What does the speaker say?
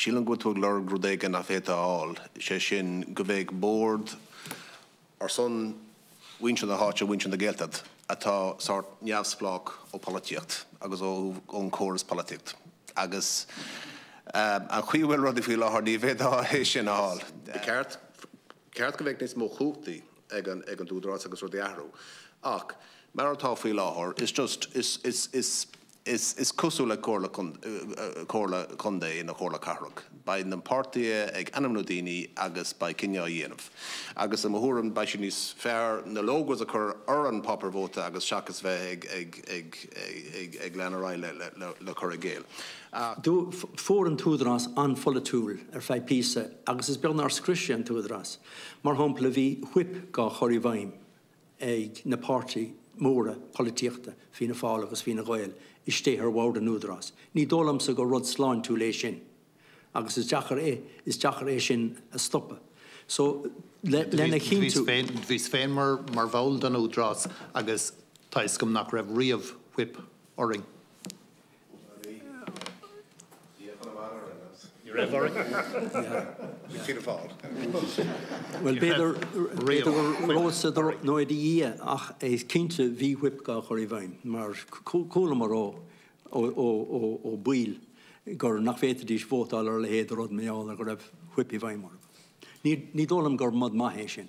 sílan go tú lor grúdéige na féta all sé sin go bhéh board ar son winch na háte winch na geltad atá sort neamsplach ó politicht agus ó chóras politicht agus an chuhfuil rudí fi láthir ní féta sin a hall. Ceart go bhéh níos mó chuachtaí ag an dúdrás agus rudí ahrú. Ach, mar atá fi láthir is cosú le cóla condé in a cóla carrug. By an party ag anamnodíní agus by Kyne dhéanamh. Agus am thuúran by sin níos fearr na logos a chur ar an popper vóta agus seachas bheith ag leanará le chur a géal. Dú fór an túdrás an fola túl fei písa agus is bean ar scrisi an túdrás. Mar hampla bhí whip ga choirí bhaim ag na party móra politiachta fi na fáil agus fi na ghail is téhar bhád an údrás. Ní dólam sa go rud sláin tú lééis sin. Agus is deachar é sin a stoppa. So lena chinú Bhís féin mar bháil an údrás agus tais gom nach raibh riamh whip oring. Well, beidir rósa nó í ach é cinnte bhí whip ga choirí bhaim, mar cóla mar ó buil gur nach féidir dís bótáil ar le héad rud méáil a go raibh whip I bhaim mar. Ní dólam gur mud maithé sin.